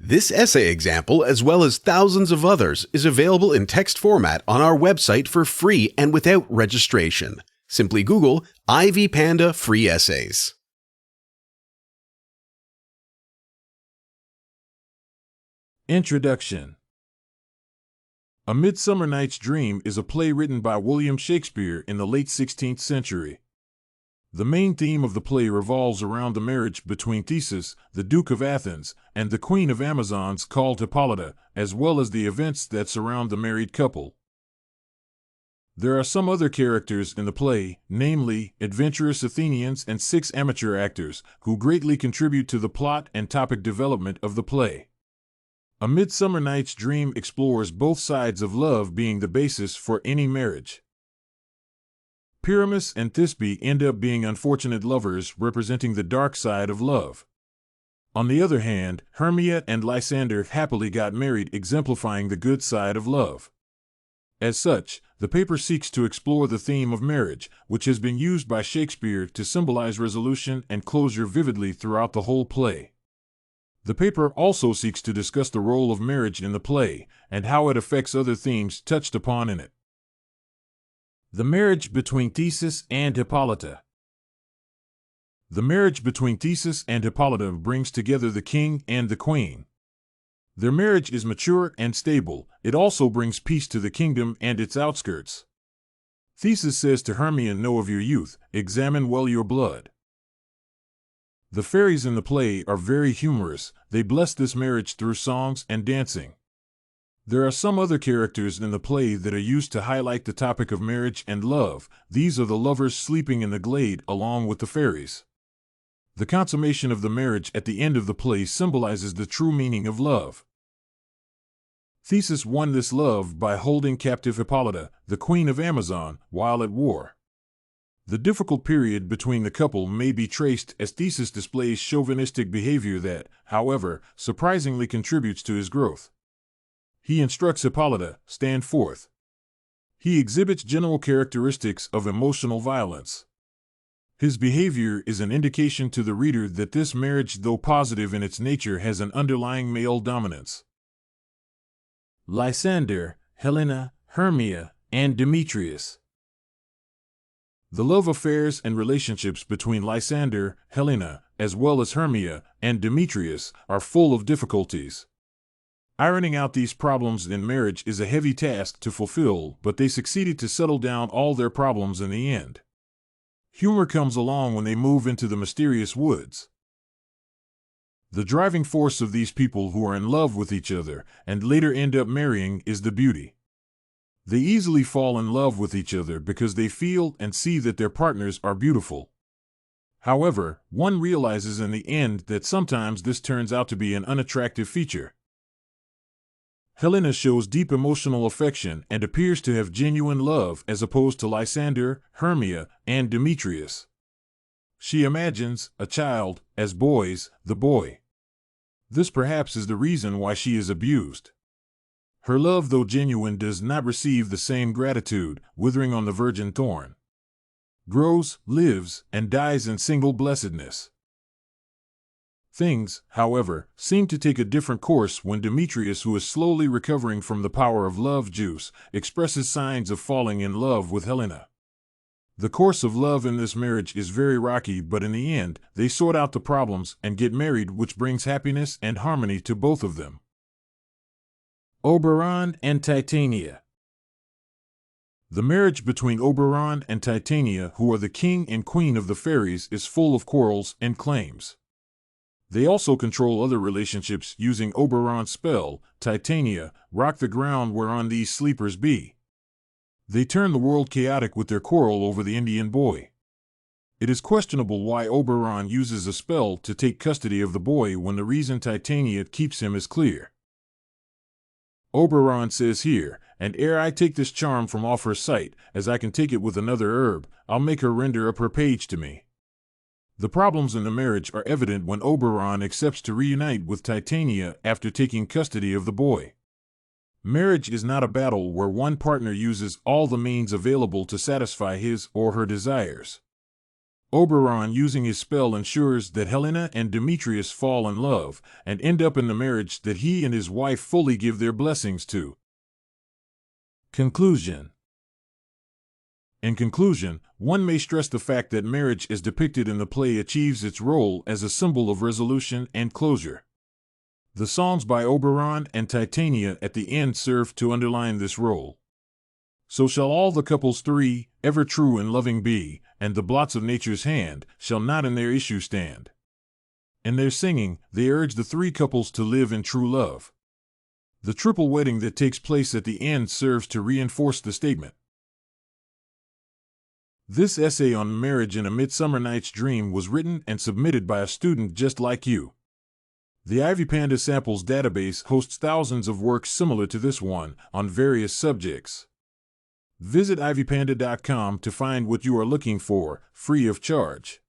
This essay example, as well as thousands of others, is available in text format on our website for free and without registration. Simply Google Ivy Panda Free Essays. Introduction. A Midsummer Night's Dream is a play written by William Shakespeare in the late 16th century. The main theme of the play revolves around the marriage between Theseus, the Duke of Athens, and the Queen of Amazons called Hippolyta, as well as the events that surround the married couple. There are some other characters in the play, namely, adventurous Athenians and 6 amateur actors, who greatly contribute to the plot and topic development of the play. A Midsummer Night's Dream explores both sides of love being the basis for any marriage. Pyramus and Thisbe end up being unfortunate lovers representing the dark side of love. On the other hand, Hermia and Lysander happily got married, exemplifying the good side of love. As such, the paper seeks to explore the theme of marriage, which has been used by Shakespeare to symbolize resolution and closure vividly throughout the whole play. The paper also seeks to discuss the role of marriage in the play, and how it affects other themes touched upon in it. The marriage between Theseus and Hippolyta. The marriage between Theseus and Hippolyta brings together the king and the queen. Their marriage is mature and stable. It also brings peace to the kingdom and its outskirts. Theseus says to Hermia, "Know of your youth, examine well your blood." The fairies in the play are very humorous. They bless this marriage through songs and dancing. There are some other characters in the play that are used to highlight the topic of marriage and love. These are the lovers sleeping in the glade along with the fairies. The consummation of the marriage at the end of the play symbolizes the true meaning of love. Theseus won this love by holding captive Hippolyta, the queen of Amazon, while at war. The difficult period between the couple may be traced as Theseus displays chauvinistic behavior that, however, surprisingly contributes to his growth. He instructs Hippolyta, "Stand forth." He exhibits general characteristics of emotional violence. His behavior is an indication to the reader that this marriage, though positive in its nature, has an underlying male dominance. Lysander, Helena, Hermia, and Demetrius. The love affairs and relationships between Lysander, Helena, as well as Hermia, and Demetrius are full of difficulties. Ironing out these problems in marriage is a heavy task to fulfill, but they succeeded to settle down all their problems in the end. Humor comes along when they move into the mysterious woods. The driving force of these people who are in love with each other and later end up marrying is the beauty. They easily fall in love with each other because they feel and see that their partners are beautiful. However, one realizes in the end that sometimes this turns out to be an unattractive feature. Helena shows deep emotional affection and appears to have genuine love as opposed to Lysander, Hermia, and Demetrius. She imagines a child as boys, the boy. This perhaps is the reason why she is abused. Her love, though genuine, does not receive the same gratitude, withering on the virgin thorn. Grows, lives, and dies in single blessedness. Things, however, seem to take a different course when Demetrius, who is slowly recovering from the power of love juice, expresses signs of falling in love with Helena. The course of love in this marriage is very rocky, but in the end, they sort out the problems and get married, which brings happiness and harmony to both of them. Oberon and Titania. The marriage between Oberon and Titania, who are the king and queen of the fairies, is full of quarrels and claims. They also control other relationships using Oberon's spell, Titania, rock the ground whereon these sleepers be. They turn the world chaotic with their quarrel over the Indian boy. It is questionable why Oberon uses a spell to take custody of the boy when the reason Titania keeps him is clear. Oberon says here, "And ere I take this charm from off her sight, as I can take it with another herb, I'll make her render up her page to me." The problems in the marriage are evident when Oberon accepts to reunite with Titania after taking custody of the boy. Marriage is not a battle where one partner uses all the means available to satisfy his or her desires. Oberon, using his spell, ensures that Helena and Demetrius fall in love and end up in the marriage that he and his wife fully give their blessings to. Conclusion. In conclusion, one may stress the fact that marriage as depicted in the play achieves its role as a symbol of resolution and closure. The songs by Oberon and Titania at the end serve to underline this role. So shall all the couples three, ever true and loving be, and the blots of nature's hand shall not in their issue stand. In their singing, they urge the three couples to live in true love. The triple wedding that takes place at the end serves to reinforce the statement. This essay on marriage in A Midsummer Night's Dream was written and submitted by a student just like you. The Ivy Panda Samples database hosts thousands of works similar to this one on various subjects. Visit ivypanda.com to find what you are looking for, free of charge.